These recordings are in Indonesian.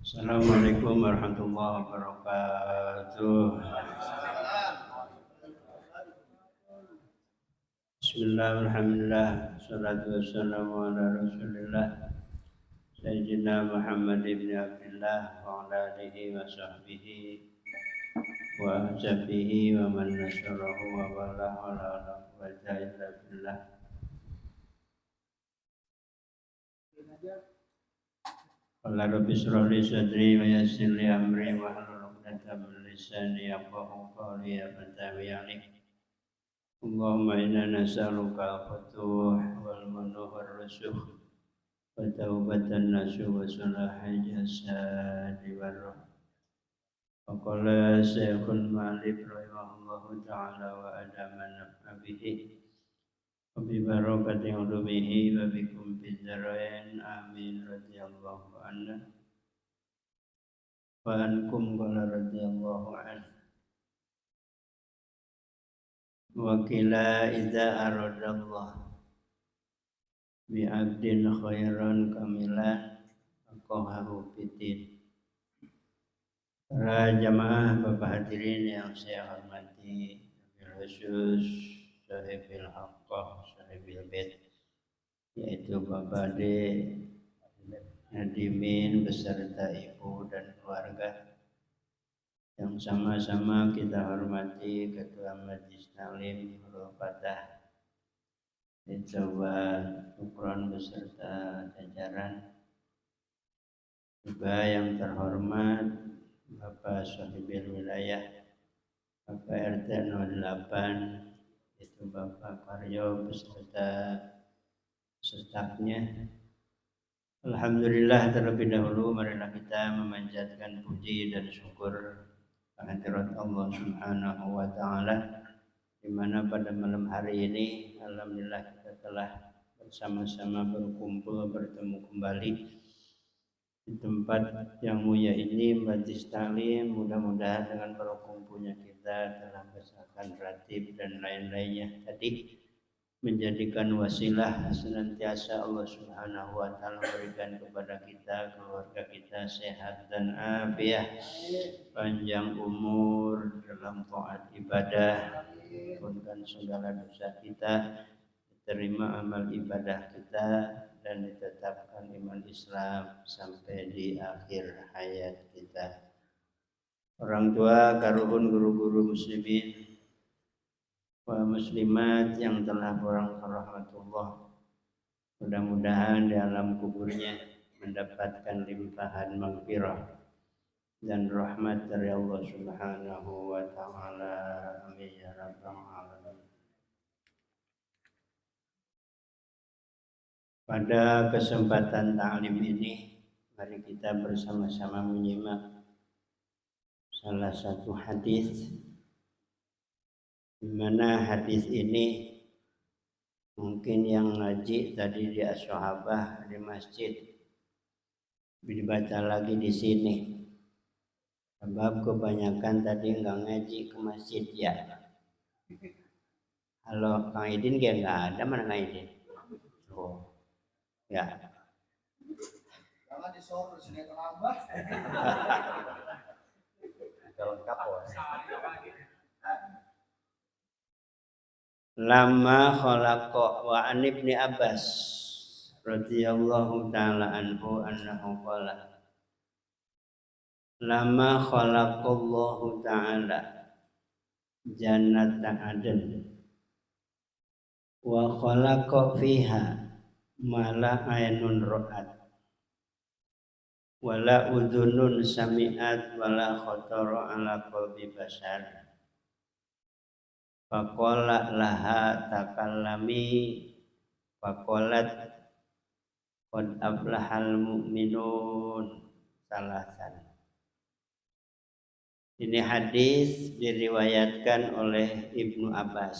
Assalamualaikum warahmatullahi wabarakatuh. Bismillah, alhamdulillah, salatu wassalamu ala rasulillah Sayyidina Muhammad ibn Abdullah wa ala alihi wa sahbihi wa ahzabihi wa man nasarahu wa wala ala quwwata illa billah. Qala rabbi shrah li sadri wa yassir li amri wa hlul 'uqdatam min lisani yafqahu qawli ya fatawi alayk. Allahumma inna nas'aluka al-futuh wal manuh wal rusuh wa taubatan nasuh wa salahal jasadi wal ruh. Wa qala Syekhul Malik rahimahullahu ta'ala wa adamana bihi wa bi barakati ulumihi wa bikum fid dharain amin radhiyallahu anhu wa ankum qala radhiyallahu anhu. Wa qila idza aradallah bi'abdin khairan kamilan aqahahu fitin. Para jamaah Bapak hadirin yang saya hormati, khusus sahibil haqqah, sahibil bait, yaitu Bapak D Nadimin beserta ibu dan keluarga yang sama-sama kita hormati Ketua Majelis Taklim Nurul Fatah Jawa Ukron beserta jajaran, juga yang terhormat Bapak Sohibil Wilayah Bapak RT 08, itu Bapak Karyo beserta stafnya. Alhamdulillah, terlebih dahulu marilah kita memanjatkan puji dan syukur kehadirat Allah Subhanahu wa taala, di mana pada malam hari ini alhamdulillah kita telah bersama-sama berkumpul bertemu kembali di tempat yang mulia ini, Majelis Taklim. Mudah-mudahan dengan berkumpulnya kita telah bersahkan ratib dan lain-lainnya tadi menjadikan wasilah senantiasa Allah Subhanahu wa taala berikan kepada kita, keluarga kita sehat dan afiat, panjang umur dalam taat ibadah, ampunkan segala dosa kita, diterima amal ibadah kita, dan ditetapkan iman Islam sampai di akhir hayat kita. Orang tua, karuhun guru-guru muslimin wa muslimat yang telah kurang rahmatullah, mudah-mudahan di alam kuburnya mendapatkan limpahan maghfirah dan rahmat dari Allah Subhanahu wa taala. Amin ya rabbal alamin. Pada kesempatan taklim ini, mari kita bersama-sama menyimak salah satu hadis, di mana hadis ini mungkin yang ngaji tadi di Ashabah di masjid dibaca lagi di sini, sebab kebanyakan tadi nggak ngaji ke masjid ya. Halo Kang Idin, dia nggak ada, mana Kang Idin? Oh ya. Jangan disor sini terlambat. Lengkap Lama khalaqa wa an ibni Abbas radhiyallahu ta'ala anhu annahu qala lama khalaqallahu ta'ala jannata adn wa khalaqa fiha ma la aynun ra'at wala udhunun sami'at wala khatara ala qalbi bashar. Faqala laha takallami faqalat qad aflahal mu'minun salasan. Ini hadis diriwayatkan oleh Ibnu Abbas.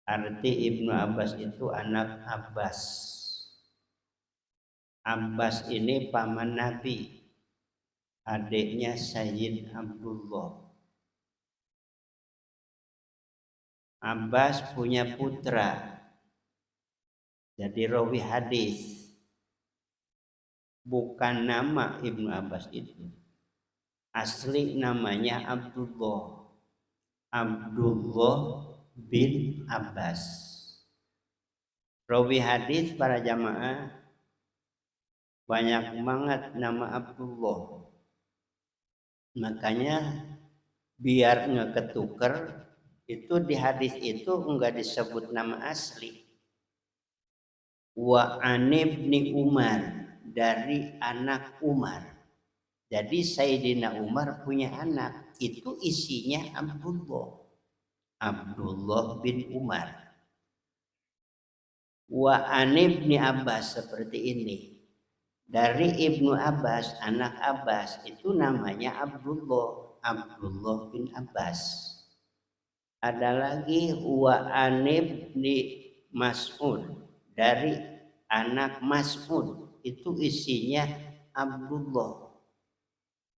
Arti Ibnu Abbas itu anak Abbas. Abbas ini paman Nabi, adiknya Sayyid Abdullah. Abbas punya putra, jadi rawi hadis. bukan nama Ibnu Abbas itu. Asli namanya Abdullah. Abdullah bin Abbas. Rawi hadis para jamaah banyak banget nama Abdullah. Makanya biar nggak ketuker, itu di hadis itu enggak disebut nama asli. Wa anibni Umar, dari anak Umar. Jadi Sayyidina Umar punya anak, itu isinya Abdullah. Abdullah bin Umar. Wa anibni Abbas, seperti ini. Dari Ibnu Abbas, anak Abbas, itu namanya Abdullah. Abdullah bin Abbas. Ada lagi wa anibni Mas'ud, dari anak Mas'ud, itu isinya Abdullah.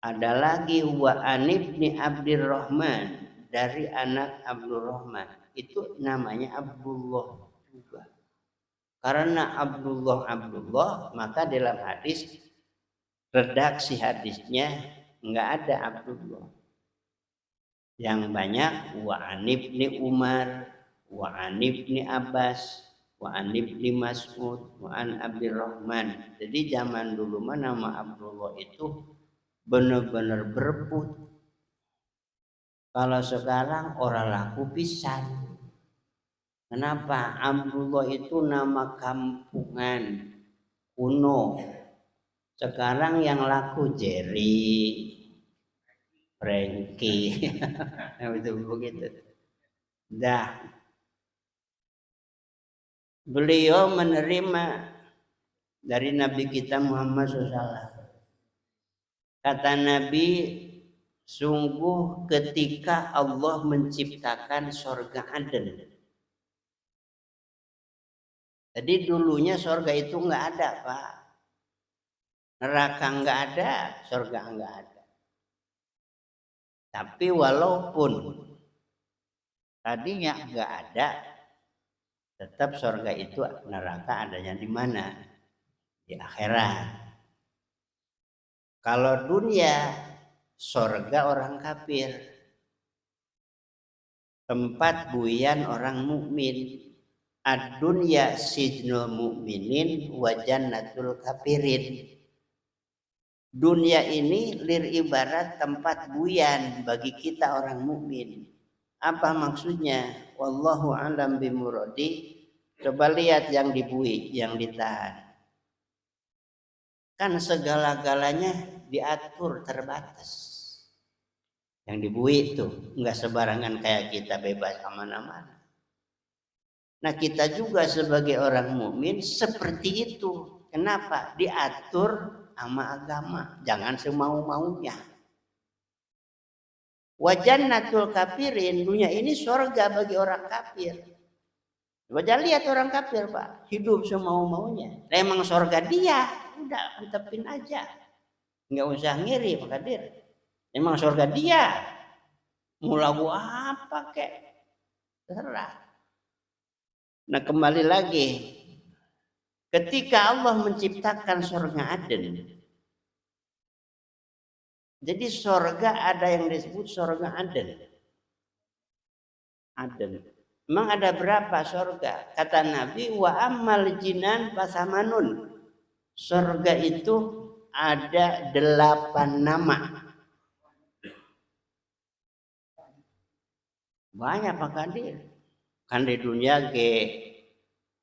Ada lagi wa anibni Abdurrahman, dari anak Abdurrahman, itu namanya Abdullah juga. Karena Abdullah, maka dalam hadis, redaksi hadisnya enggak ada Abdullah. Yang banyak wa anibni Umar, wa anibni Abbas, wa anibni Mas'ud, wa an Abdurrahman. Jadi zaman dulu mah nama Abdullah itu benar-benar berebut. Kalau sekarang orang laku pisan. Kenapa? Abdullah itu nama kampungan kuno. Sekarang yang laku Jerry, Frankie, itu begitu. Dah, beliau menerima dari Nabi kita Muhammad SAW. Kata Nabi, sungguh ketika Allah menciptakan surga Aden. Jadi dulunya surga itu enggak ada, Pak. Neraka enggak ada, surga enggak ada. Tapi walaupun tadinya enggak ada, tetap surga itu, neraka adanya di mana? Di akhirat. Kalau dunia, surga orang kafir, tempat buian orang mukmin. Ad-dunya sijnul mu'minin wa jannatul kafirin. Dunia ini lir ibarat tempat buian bagi kita orang mukmin. Apa maksudnya? Wallahu a'lam bimuradi. Coba lihat yang dibui, yang ditahan. Kan segala-galanya diatur terbatas. Yang dibui itu enggak sebarangan kayak kita bebas aman-aman. Nah, kita juga sebagai orang mukmin seperti itu. Kenapa? Diatur sama agama, jangan semau-maunya. Wa jannatul kafirin, dunia ini surga bagi orang kafir. Coba lihat orang kafir, Pak, hidup semau-maunya. Emang surga dia, udah antepin aja. Enggak usah ngiri, Pak Kadir. Emang surga dia. Mau lagu apa kek? Terserah. Nah, kembali lagi, ketika Allah menciptakan surga Aden, jadi surga ada yang disebut surga Aden. Aden. Memang ada berapa surga? Kata Nabi, wa ammal jinan pasamanun. Surga itu ada 8 nama. Banyak Pak Kadir. Kan di dunia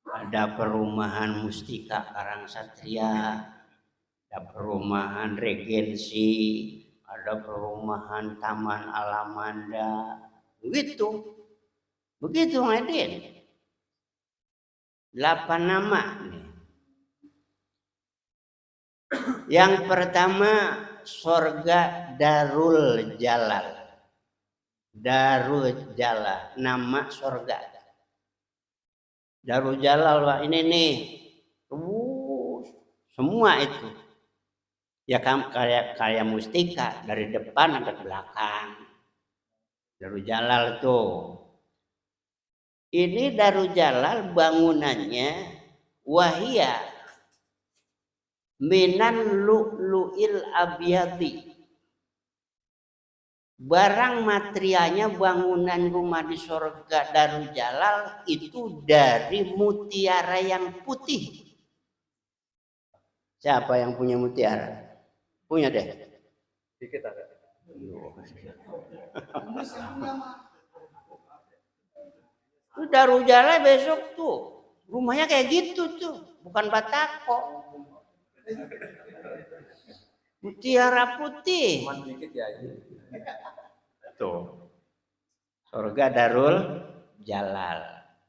ada perumahan Mustika Karangsatria, ada perumahan Regensi, ada perumahan Taman Alamanda, begitu Aden. 8 nama. Yang pertama surga Darul Jalal. Darul Jalal, nama surga. Darul Jalal, Pak, ini nih. Semua itu. Ya kayak Mustika, dari depan sampai belakang. Darul Jalal tuh. Ini Darul Jalal bangunannya wahia minan lu'lu'il abyadi. Barang materialnya bangunan rumah di surga Darul Jalal itu dari mutiara yang putih. Siapa yang punya mutiara? Punya deh. Dikit ada. Itu Darul Jalal besok tuh rumahnya kayak gitu tuh, bukan batako. Mutiara putih. Tuh. Surga Darul Jalal.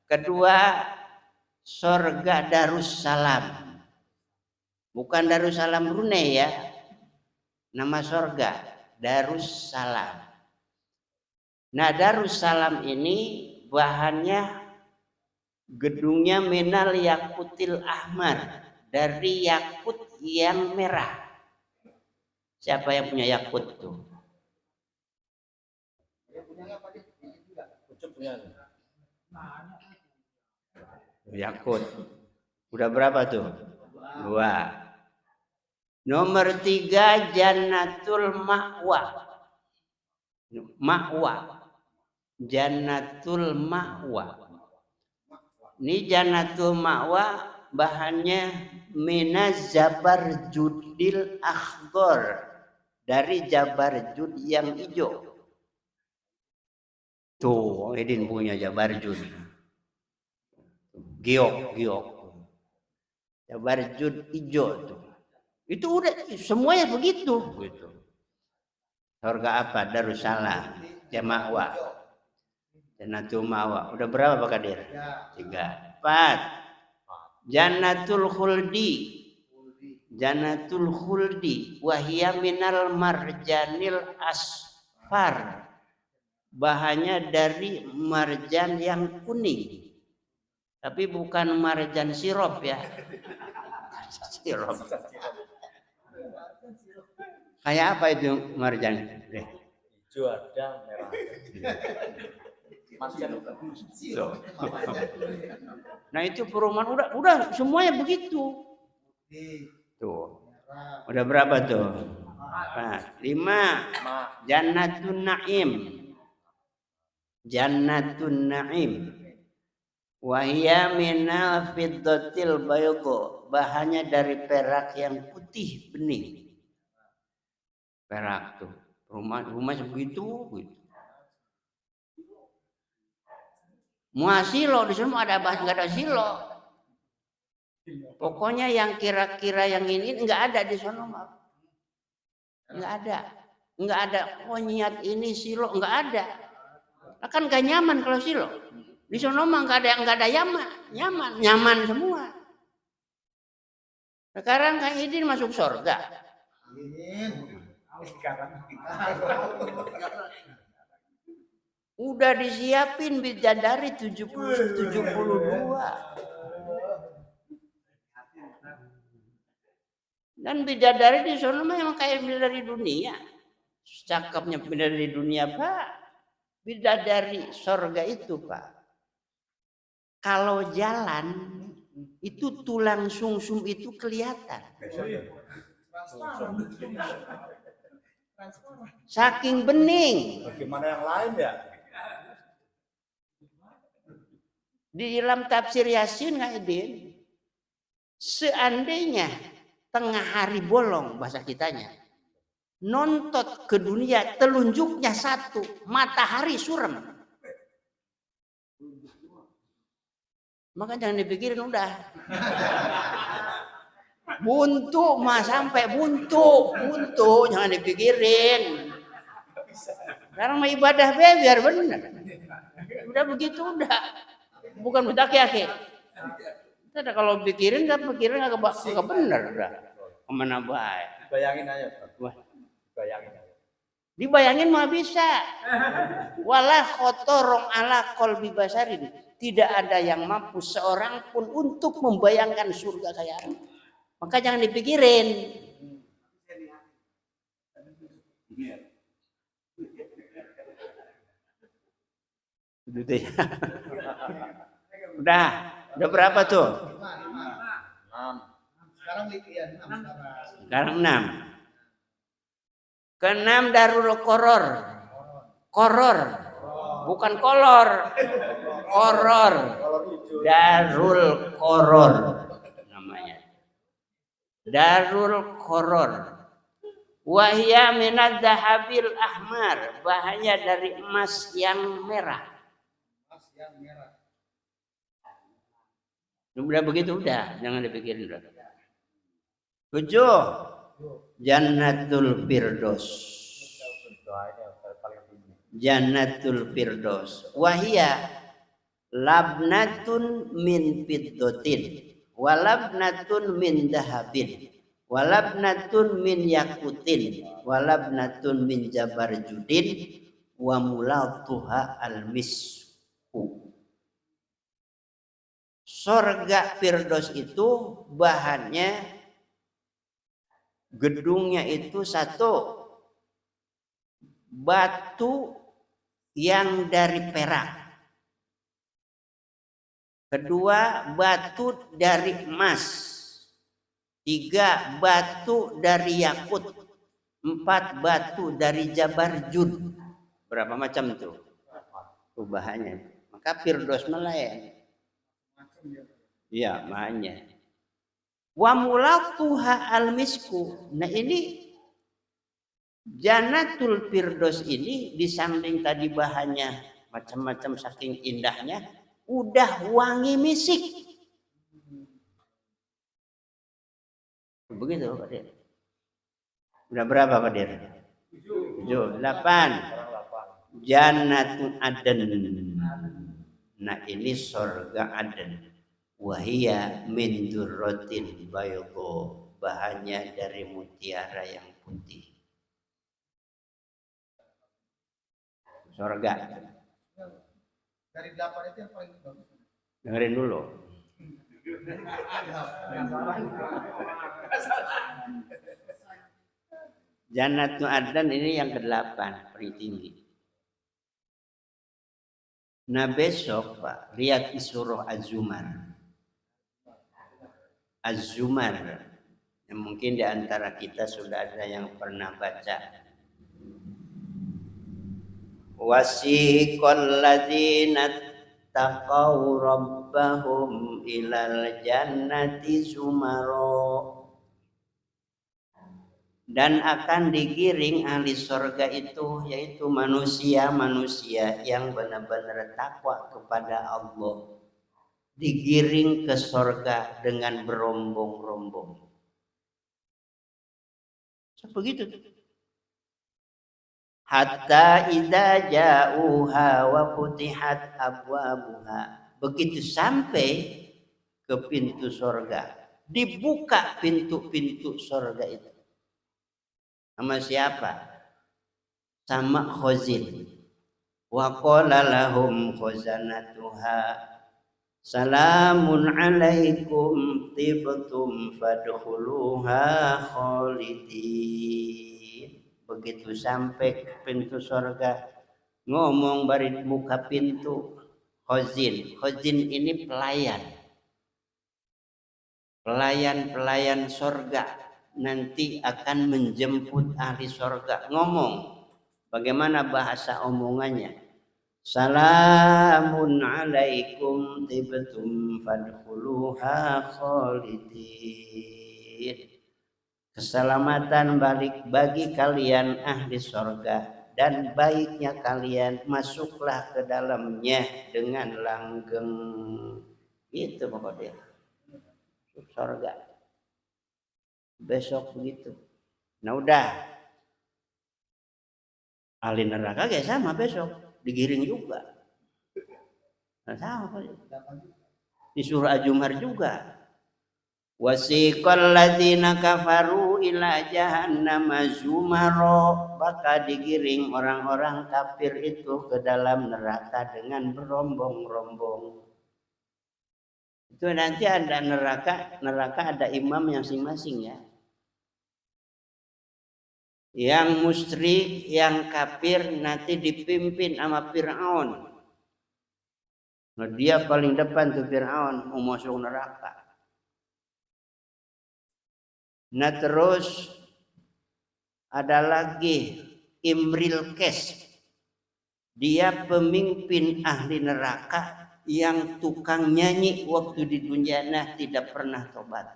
Kedua, surga Darussalam. Bukan Darussalam Brunei ya. Nama surga Darussalam. Nah, Darussalam ini bahannya gedungnya minal yakutil ahmar, dari yakut yang merah. Siapa yang punya yakut tuh? Yakut. Udah berapa tuh? 2. Nomor 3 Jannatul Ma'wa. Jannatul Ma'wa. Ini Jannatul Ma'wa bahannya minaz zabarjudil akhdar, dari jabarjud yang hijau. Tuh, Edin punya jabarjud. Giok. Jabarjud hijau tuh. Itu udah semuanya begitu. Gitu. Surga apa? Darussalam. Ma'wa. Jannatul Ma'wa. Udah berapa Pak Kadir? 3. 4. Jannatul Khuldi. Jannatul Khuldi. Wahia minal marjanil asfar. Bahannya dari marjan yang kuning. Tapi bukan marjan sirup ya. Sirup. Kayak apa itu marjan? Hijau ada, merah. Marjan. Nah itu perumahan udah semuanya begitu. Tuh. Udah berapa tuh? 5. Jannatun Naim. Jannatun Naim. Wahia minal fiddatil baydo. Bahannya dari perak yang putih bening. Perak tuh. Rumah sebegitu gitu. Muasilo di sana ada bahas enggak ada silo. Pokoknya yang kira-kira yang ini enggak ada di sana mah. Enggak ada. Oh niat ini silo enggak ada. Kan enggak nyaman kalau silo. Di sana mah enggak ada nyaman semua. Sekarang Kang Idin masuk surga. Udah disiapin bidadari 72. Dan bidadari di sana memang kayak bidadari dunia. Cakepnya bidadari dunia, Pak. Bidadari surga itu, Pak. Kalau jalan itu tulang sumsum itu kelihatan. Saking bening. Bagaimana yang lain ya? Di dalam tafsir Yasin Kang Idin, seandainya tengah hari bolong bahasa kitanya, nontot ke dunia telunjuknya satu, matahari suram. Maka jangan dipikirin udah. Buntu mah sampai buntu jangan dipikirin. Sekarang mah ibadah biar benar. Udah begitu udah. Bukan mutakiake. Kita kalau pikirin nggak benar udah. Kemana baik. Bayangin aja. Dibayangin mah bisa. Wala khotorong ala qalbi basarin. Tidak ada yang mampu seorang pun untuk membayangkan surga kayak apa. Maka jangan dipikirin. Udah berapa tuh? 6. Sekarang 6. Keenam darul koror. Koror. Bukan kolor. Koror. Darul koror namanya. Darul koror. Wahya minad dahabil ahmar. Bahannya dari emas yang merah. Udah begitu udah, jangan dipikirin udah. 7. Jannatul Firdaus. Jannatul Firdaus. Wahia labnatun min fiddatin walabnatun min dahabin walabnatun min yakutin walabnatun min jabarjudin wa mulatuha al-misku. Surga Firdaus itu bahannya, gedungnya itu satu batu yang dari perak, kedua batu dari emas, 3 batu dari yakut, 4 batu dari jabarjud. Berapa macam tuh bahannya? Maka Firdaus melayan. Ya, makanya. Wa mulatuha al-misku. Nah ini Jannatul Firdaus ini di samping tadi bahannya macam-macam saking indahnya, udah wangi misik. Begitu Pak Dir. Udah berapa Pak Dir? 7, 8. Jannatul Aden. Nah ini surga Aden. Wahia min durratin bayadha. Bahannya dari mutiara yang putih. Surga. Dari 8 itu yang paling bagus. Dengerin dulu. Jannatul Adnan ini yang ke-8, paling tinggi. Nah besok Pak, lihat di surah Az-Zumar. Az-Zumar. Yang mungkin di antara kita sudah ada yang pernah baca. Wasiqal ladzina taqaw rabbahum ilal jannati zumara. Dan akan digiring ahli surga itu, yaitu manusia-manusia yang benar-benar takwa kepada Allah, digiring ke surga dengan berombong-rombong. Begitu. Hatta idza ja'uha wa futihat abwabuha. Begitu sampai ke pintu surga, dibuka pintu-pintu surga itu. Sama siapa? Sama khazin. Wa qala lahum khazanatuha salamun alaikum tibtum fadkhuluha khalidin. Begitu sampai ke pintu surga, ngomong bari buka pintu khazin. Khazin ini pelayan. Pelayan-pelayan surga nanti akan menjemput ahli surga. Ngomong, bagaimana bahasa omongannya? Salamun alaikum tibtum fadkhuluha khalidin. Keselamatan balik bagi kalian ahli surga, dan baiknya kalian masuklah ke dalamnya dengan langgeng. Itu pokoknya surga. Besok begitu. Nah udah, ahli neraka kayak sama besok digiring juga. Nah, sama di surah Az-Zumar juga. Wasiqal ladzina kafaru ila jahannam zumara. Maka digiring orang-orang kafir itu ke dalam neraka dengan berombong-rombong. Itu nanti ada neraka ada imam yang masing-masing ya. Yang musyrik, yang kafir nanti dipimpin sama Fir'aun. Nah, dia paling depan tuh Fir'aun mau masuk neraka. Nah terus ada lagi Imril Kes. Dia pemimpin ahli neraka yang tukang nyanyi waktu di dunia tidak pernah tobat.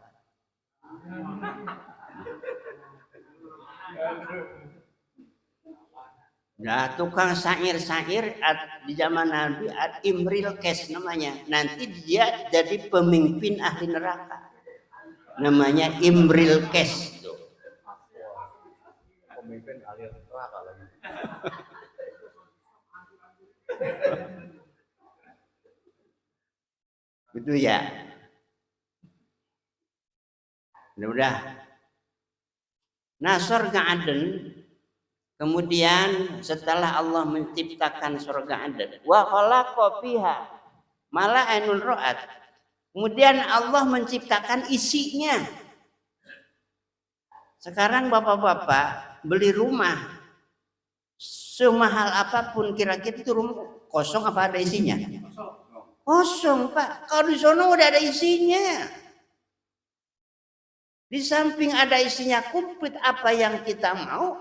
Nah, tukang syair-syair di zaman Nabi Imril Kes namanya. Nanti dia jadi pemimpin ahli neraka. Namanya Imril Kes. Pemimpin ahli neraka lagi. Itu ya. Udah. Nah, surga Aden kemudian setelah Allah menciptakan surga Aden, wa khalaqa fiha mala ainun ra'at. Kemudian Allah menciptakan isinya. Sekarang bapak-bapak beli rumah semahal apapun kira-kira itu rumah kosong apa ada isinya? Kosong, Pak. Kalau di sana udah ada isinya. Di samping ada isinya komplit apa yang kita mau.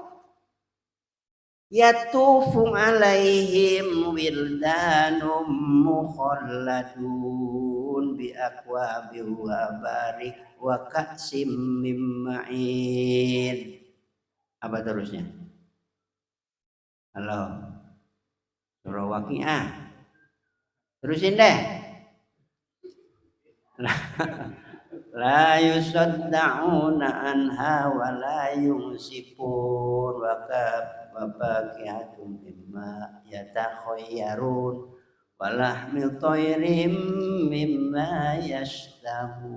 Yatufu alaihim wildanum mukhalladun bi aqwabi wa barik wa ka'sim min ma'in. Apa terusnya? Halo. Surah Waqiah. Terusin deh. La yusadda'una anha wa la yunsifun wa baqiyatum mimma yatakhayyarun wa lahmi thayrim mimma yashtahun.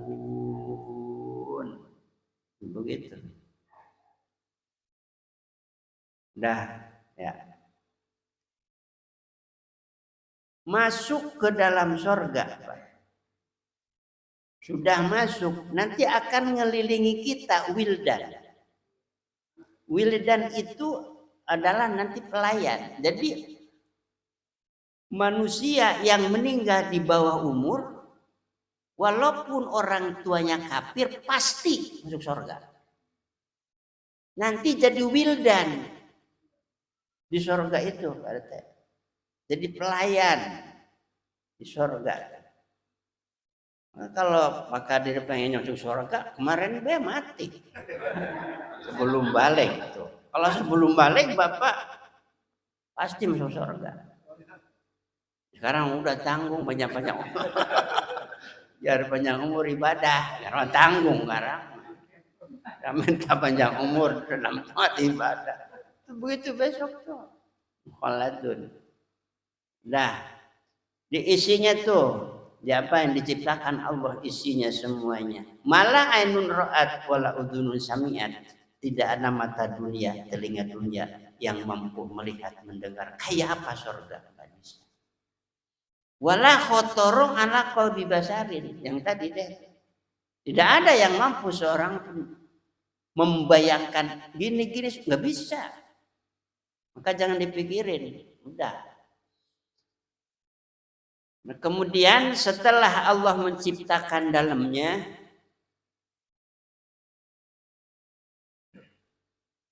Begitu. Dah ya. Masuk ke dalam surga, Pak. Sudah masuk, nanti akan ngelilingi kita wildan. Wildan itu adalah nanti pelayan. Jadi manusia yang meninggal di bawah umur, walaupun orang tuanya kafir, pasti masuk surga. Nanti jadi wildan di surga itu, jadi pelayan di surga. Nah, kalau Pak Kadir pengen masuk surga, kemarin dia mati sebelum balik itu. Kalau sebelum balik Bapak pasti masuk surga. Sekarang udah tanggung banyak-banyak biar panjang umur ibadah, karena tanggung sekarang. Kita minta panjang umur dalam mati ibadah. Itu begitu besok tuh. Khaladun. Nah, diisinya tuh apa yang diciptakan Allah isinya semuanya. Malah ainun ra'at wala udhunun sami'at. Tidak ada mata dunia, telinga dunia yang mampu melihat, mendengar. Kayak apa surga? Wala khotorong ala qalbi basarin. Yang tadi deh. Tidak ada yang mampu seorang membayangkan gini-gini, nggak bisa. Maka jangan dipikirin. Udah. Nah, kemudian setelah Allah menciptakan dalamnya,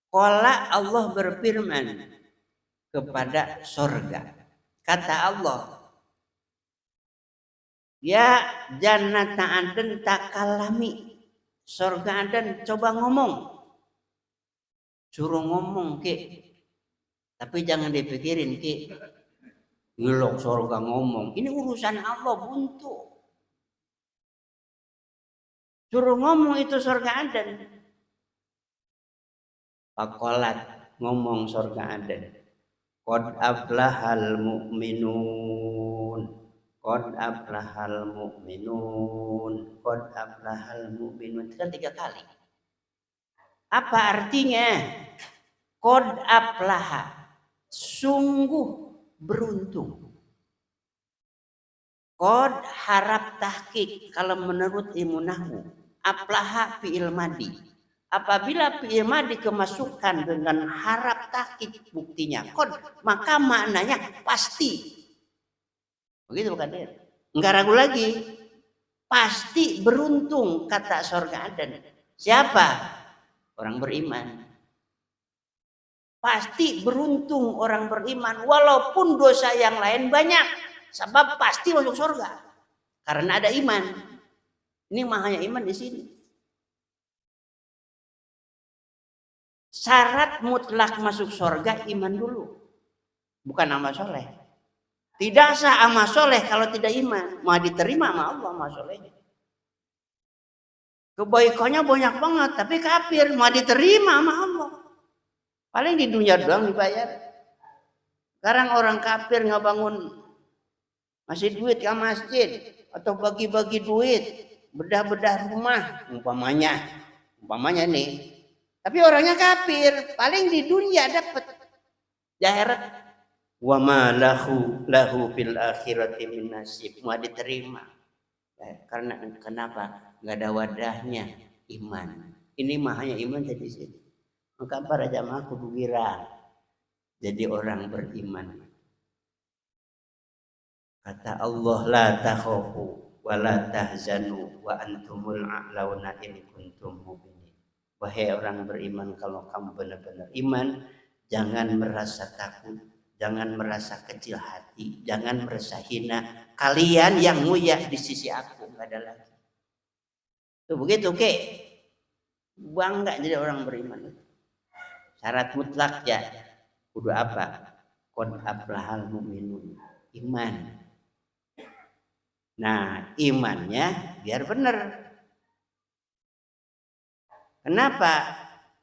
qala Allah berfirman kepada surga. Kata Allah, ya jannata Aden takalami. Surga Aden coba ngomong. Suruh ngomong, Ki. Tapi jangan dipikirin, Ki. Gilok surga ngomong. Ini urusan Allah buntu. Suruh ngomong itu surga Aden. Pakolat ngomong surga Aden. Qad aflahal mu'minun. Qad aflahal mu'minun. Qad aflahal mu'minun. Itu kan 3 kali. Apa artinya? Qad aflaha. Sungguh beruntung. Qad harap tahqiq kalau menurut ilmu nahwu. Aflaha fi'il madi. Apabila fi'il madi kemasukan dengan harap tahqiq buktinya qad, maka maknanya pasti. Begitu bukan dia? Enggak ragu lagi. Pasti beruntung kata surga Aden. Siapa? orang beriman. Pasti beruntung orang beriman walaupun dosa yang lain banyak. Sebab pasti masuk surga karena ada iman. Ini mahanya iman di sini. Syarat mutlak masuk surga iman dulu, bukan amal soleh. Tidak sah amal soleh kalau tidak iman. Mau diterima sama Allah amal solehnya. Kebaikannya banyak banget, tapi kafir mau diterima sama Allah. Paling di dunia doang dibayar. Sekarang orang kafir nggak bangun masih duit ke masjid atau bagi-bagi duit, bedah-bedah rumah, umpamanya nih. Tapi orangnya kafir, paling di dunia dapat di akhirat. Wa ma lahu fil akhirati min nasib, mau diterima. Karena kenapa? Nggak ada wadahnya iman. Ini mahanya iman jadi sini. Maka para jamaah kudu girang jadi orang beriman. Kata Allah, la takhafu wa la tahzanu wa antumul a'launa in kuntum mu'minin. Wahai orang beriman, kalau kamu benar-benar iman, jangan merasa takut, jangan merasa kecil hati, jangan merasa hina. Kalian yang mulia di sisi aku, enggak ada lagi. Tuh begitu, oke. Bangga jadi orang beriman itu. Syarat mutlak ya. Kudu apa? Qad aflahal mu'minun. Iman. Nah, imannya biar benar. Kenapa?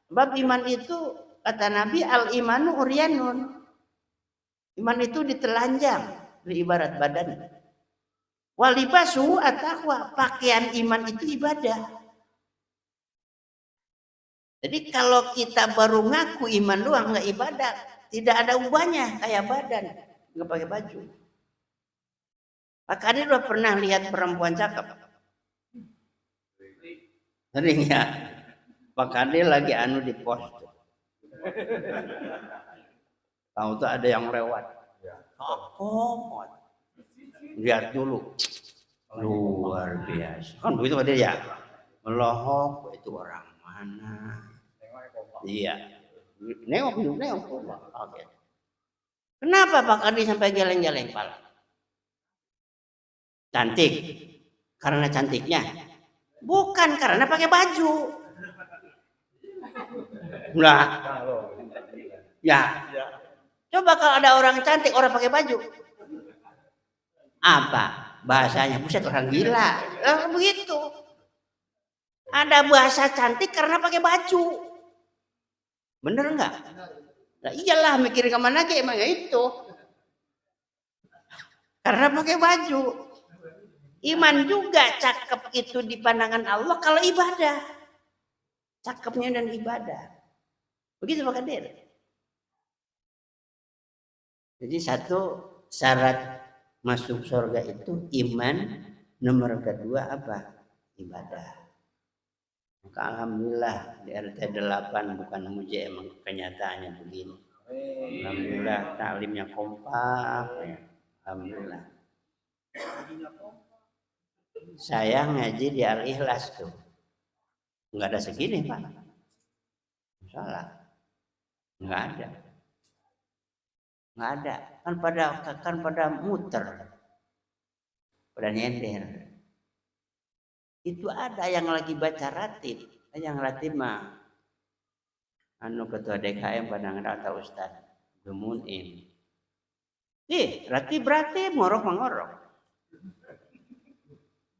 Sebab iman itu kata Nabi al-imanu uryanun. Iman itu ditelanjang, ibarat badan. Walibasu at-taqwa, pakaian iman itu ibadah. Jadi kalau kita baru ngaku iman doang nggak ibadah, tidak ada ubahnya kayak badan, nggak pakai baju. Pak Kadir udah pernah lihat perempuan cakep? Sering ya. Pak Kadir lagi di pos. Tahu tuh ada yang lewat. Kok lihat dulu. Luar biasa. Kan begitu Pak ya. Melohok itu orang mana? Iya. Nengok. Oke. Kenapa Pak Kadir sampai geleng-geleng kepala? Cantik. Karena cantiknya. Bukan karena pakai baju. Nah. Ya. Coba kalau ada orang cantik, orang pakai baju. Apa? Bahasanya buset orang gila. Begitu. Ada bahasa cantik karena pakai baju. Bener enggak? Nah, iyalah mikir kemana ke emang itu. Karena pakai baju. Iman juga cakep itu di pandangan Allah kalau ibadah. Cakepnya dan ibadah. Begitu Pak Kadir. Jadi satu syarat masuk surga itu iman, nomor kedua apa? Ibadah. Maka alhamdulillah di RT 8 bukan muji, emang kenyataannya begini. Alhamdulillah taklimnya kompak ya. Alhamdulillah. Saya ngaji di Al-Ikhlas tuh. Enggak ada segini, Pak. Salah. Enggak ada. Enggak ada. Kan pada muter. Pada nyender. Itu ada yang lagi baca ratib. Yang ratib mah ketua DKM pandangan atau Ustaz Dumunin. Ratib ngorok.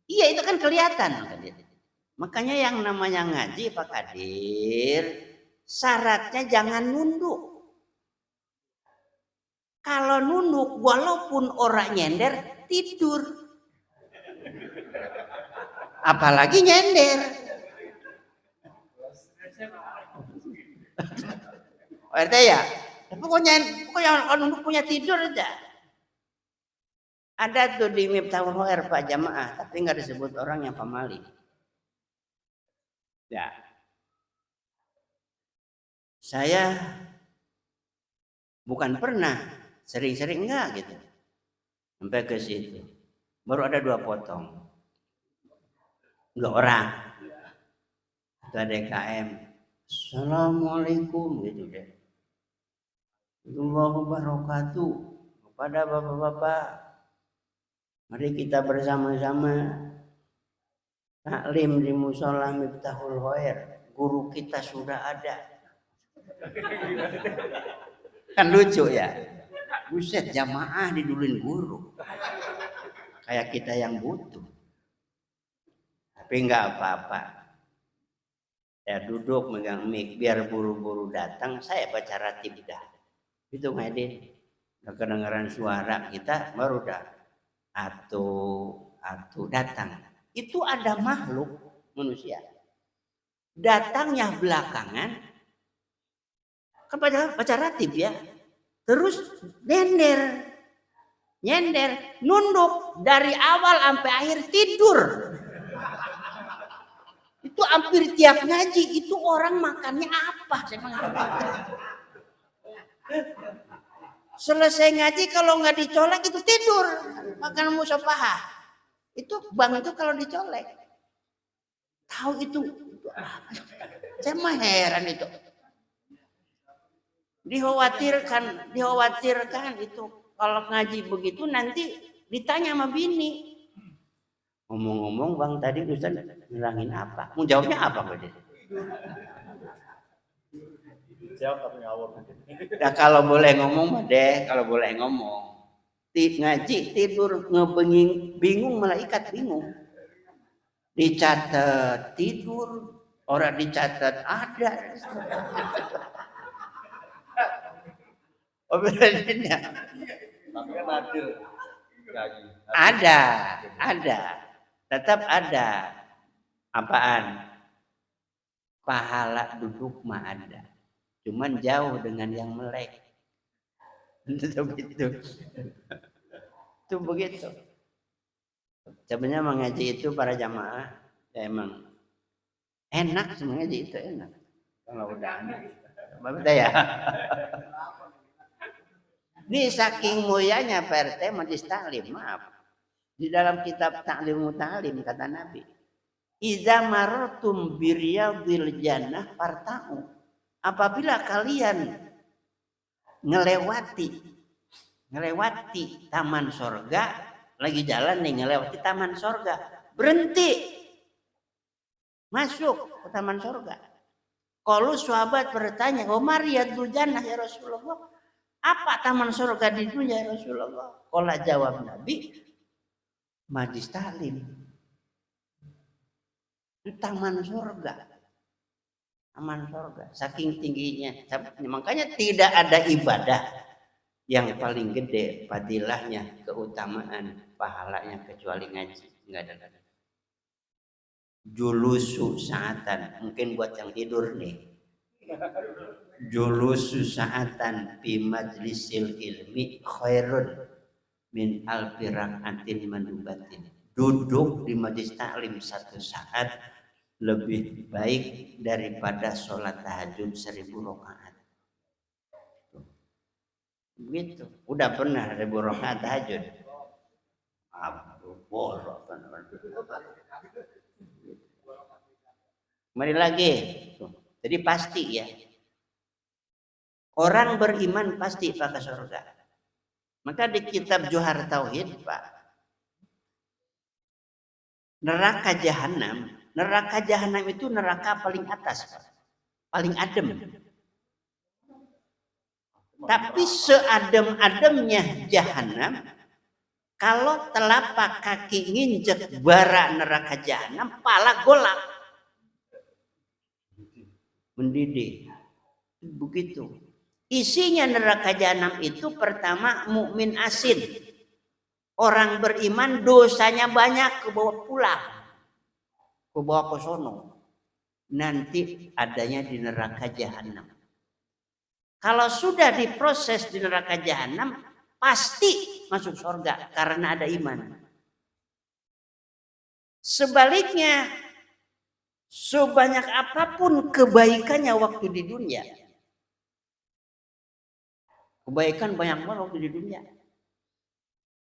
Iya itu kan kelihatan. Makanya yang namanya ngaji Pak Kadir, syaratnya jangan nunduk. Kalau nunduk walaupun orang nyender tidur. Apalagi nyender. RT ya? Pokoknya kalau nunduk punya tidur aja. Ada tuh di Miftahul Khair Pak Jamaah, tapi nggak disebut orang yang pamali. Ya. Saya bukan pernah, sering-sering enggak gitu. Sampai ke situ. Baru ada 2 potong. 2 orang. Ketua DKM. Assalamualaikum gitu deh. Warahmatullahi wabarakatuh. Kepada bapak-bapak, mari kita bersama-sama taklim di Musola Miftahul Khair. Guru kita sudah ada. Kan lucu ya. Buset, jamaah didulin guru. Kayak kita yang butuh. Tapi enggak apa-apa. Ya duduk megang mic biar buru-buru datang, saya baca ratib dah. Itu ngedin. Udah kedengaran suara kita baru dah atau datang. Itu ada makhluk manusia. Datangnya belakangan kepada baca ratib ya. Terus nyender, nunduk dari awal sampai akhir tidur. Itu hampir tiap ngaji itu orang makannya apa? Selesai ngaji kalau nggak dicolek itu tidur, makan musafahah. Itu bang itu kalau dicolek. Tahu itu saya mah heran itu. Dikhawatirkan itu kalau ngaji begitu nanti ditanya sama bini. Ngomong-ngomong bang tadi Ustaz nerangin apa? Mau jawabnya apa Bang? Jawab tapi ngawur. Nah kalau boleh ngomong mah deh, kalau boleh ngomong. Ngaji tidur bingung malaikat bingung. Dicatat tidur, orang dicatat ada. Oh bedanya. Tapi kan ada. Tetap ada. Apaan? Pahala duduk mah ada. Cuman jauh dengan yang melek. Itu begitu. Itu begitu. Sebenarnya mengaji itu para jamaah ya emang enak mengaji itu enak. Kalau udah enak. Betul ya. Ini saking mulianya PRT Majlis Taklim, maaf. Di dalam kitab Ta'limut Ta'lim kata Nabi, "Idza marartum biriyadil jannah farta'u." Apabila kalian ngelewati taman sorga, lagi jalan nih ngelewati taman sorga, berhenti masuk ke taman sorga. Kalau sahabat bertanya, "Umar riyadul jannah ya Rasulullah?" Apa taman sorga di dunia ya Rasulullah? Kalau jawab Nabi, Majlis Taklim. Itu taman sorga. Taman sorga. Saking tingginya. Makanya tidak ada ibadah yang paling gede fadilahnya, keutamaan, pahalanya kecuali ngaji. Enggak ada lagi. Julusu sa'atan. Mungkin buat yang tidur nih. Julusu sa'atan fi majlisil ilmi khairun min alfi rak'atin mandubatin. Duduk di majlis taklim 1 saat lebih baik daripada sholat tahajud 1000 rakaat. Begitu. Udah pernah 1000 rakaat tahajud? Mari lagi. Jadi pasti ya. Orang beriman pasti pada surga. Maka di kitab Johar Tauhid, Pak, neraka jahanam itu neraka paling atas, Pak. Paling adem. Tapi seadem-ademnya jahanam, kalau telapak kaki nginjek bara neraka jahanam, pala golak. Mendidih. Begitu. Isinya neraka jahanam itu pertama mukmin asin. Orang beriman dosanya banyak kebawa pulang. Kebawa ke sono. Nanti adanya di neraka jahanam. Kalau sudah diproses di neraka jahanam, pasti masuk surga karena ada iman. Sebaliknya, sebanyak apapun kebaikannya waktu di dunia, kebaikan banyak banget waktu di dunia,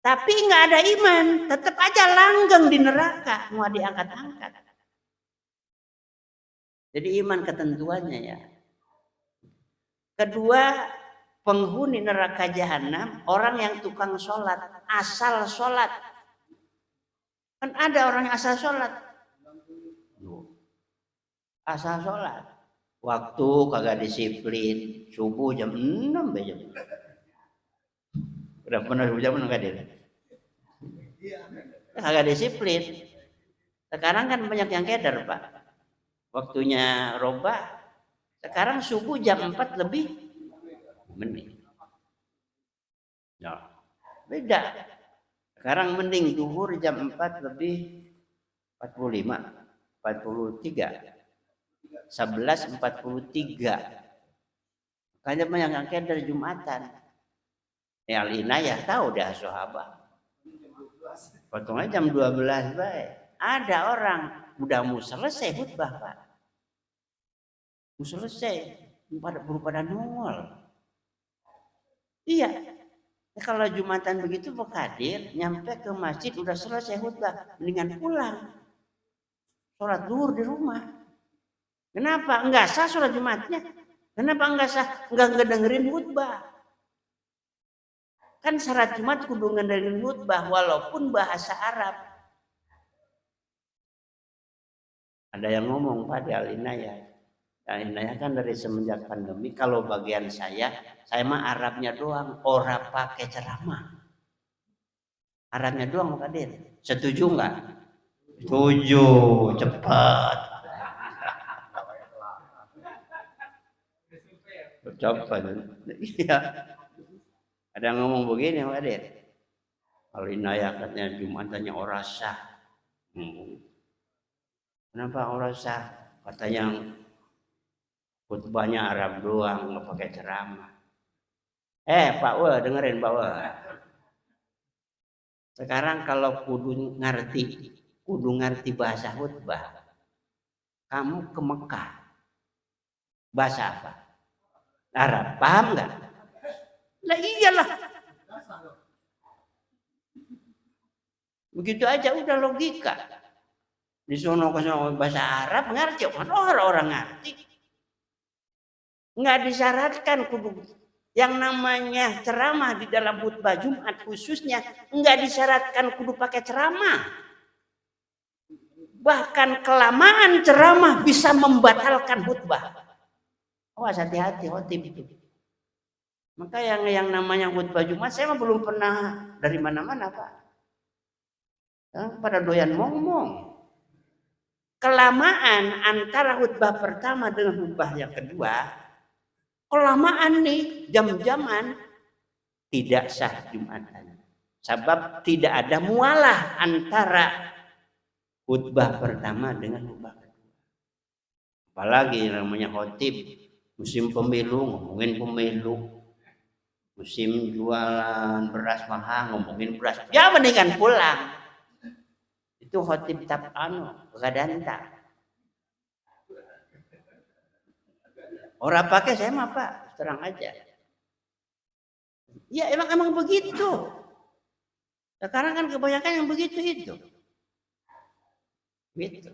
tapi nggak ada iman, tetap aja langgeng di neraka, mau diangkat-angkat. Jadi iman ketentuannya ya. Kedua, penghuni neraka jahanam orang yang tukang sholat, asal sholat. Kan ada orang yang asal sholat. Asal sholat. Waktu kagak disiplin, subuh jam 6 aja. Udah pernah jam 6 enggak dia? Kagak disiplin. Sekarang kan banyak yang keder, Pak. Waktunya robah. Sekarang subuh jam 4 lebih menit. Ya, beda. Sekarang mending zuhur jam 4 lebih 45, 43. 11.43. Makanya banyak yang keder Jumatan. Ya Alina ya tahu dah sahabat. Potongnya jam 12 baik. Ada orang udah mau selesai khutbah, Pak. Mau selesai, pada nongol. Iya. Ya, kalau Jumatan begitu Pak Kadir, nyampe ke masjid udah selesai khutbah, mendingan pulang. Sholat zuhur di rumah. Kenapa? Enggak sah sholat Jumatnya. Kenapa enggak sah? Enggak dengerin khutbah. Kan syarat Jumat kudu ngedengerin khutbah walaupun bahasa Arab. Ada yang ngomong Pak di Al-Inayah. Al-Inayah kan dari semenjak pandemi, kalau bagian saya mah Arabnya doang, ora pakai ceramah. Arabnya doang Pak Kadir. Setuju enggak? Setuju, cepat. Cepat. Iya. Ada yang ngomong begini Pak Kadir. Al-Inayah katanya Jumatannya ora sah. Kenapa ora sah? Katanya khutbahnya Arab doang, nggak pakai ceramah. Pak Wa, dengerin Pak Wa. Sekarang kalau kudu ngerti bahasa khutbah, kamu ke Mekah. Bahasa apa? Arab, paham nggak? Lah iyalah. Begitu aja udah logika. Di sono ke sono bahasa Arab ngerti, orang ngerti. Nggak disyaratkan kudu yang namanya ceramah di dalam khutbah Jumat khususnya nggak disyaratkan kudu pakai ceramah. Bahkan kelamaan ceramah bisa membatalkan khutbah. Awas hati-hati khotib itu. Maka yang namanya khutbah Jumat saya mah belum pernah dari mana-mana Pak. Pada doyan ngomong. Kelamaan antara khutbah pertama dengan khutbah yang kedua, kelamaan nih jam-jaman tidak sah Jumatan. Sebab tidak ada mualah antara khutbah pertama dengan khutbah kedua. Apalagi namanya khotib musim pemilu ngomongin pemilu, musim jualan beras mahal ngomongin beras. Ya mendingan pulang. Itu khotib kegadanta. Orang pakai saya mah Pak, terang aja. Ya emang begitu. Sekarang kan kebanyakan yang begitu itu. Gitu.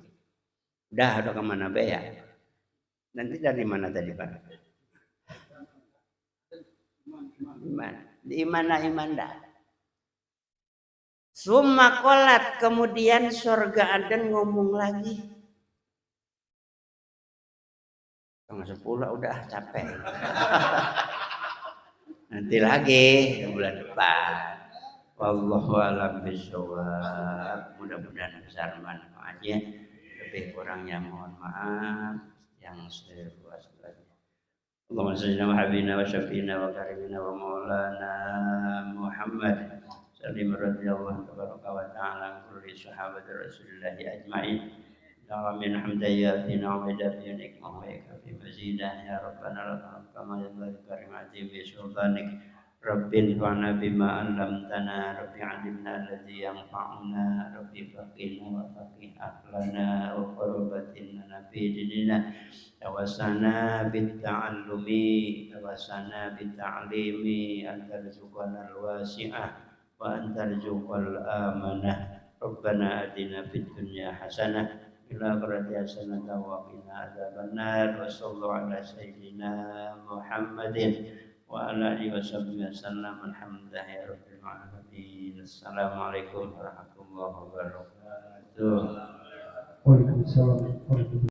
Udah kemana be ya? Nanti dari mana tadi Pak? Iman dah. Summa qolat, kemudian surga Aden ngomong lagi. Setengah 10 udah capek. Nanti lagi bulan depan. Wallahu a'lam bishawab. Mudah-mudahan besar manfaatnya. Lebih kurangnya mohon maaf yang seluas-luasnya. Allahumma shalli ala habibina wa syafiina wa karimina wa maulana Muhammad. Salim radhiyallahu tabaraka wa ta'ala kulli sahabati Rasulillah ajma'in. Amin hamdayatina wa bidatin nikmah wa ikafi mazidah ya rabbana lakal kama lillahi karimati bi sultanik rabbin fa'na bima allamtana rabbi alimna alladhi yanfa'una rabbi faqina wa faqih ahlana wa qurbatina fi dinina tawasana bit ta'allumi tawasana bit ta'limi antar zuqana al-wasi'ah wa antar zuqal amanah rabbana atina fid dunya hasanah الآخرة حسنة وقنا عذاب النار وصلى الله على سيدنا محمد وعلى آله وصحبه وسلم الحمد لله رب العالمين. السلام عليكم ورحمة الله وبركاته. Waalaikumsalam.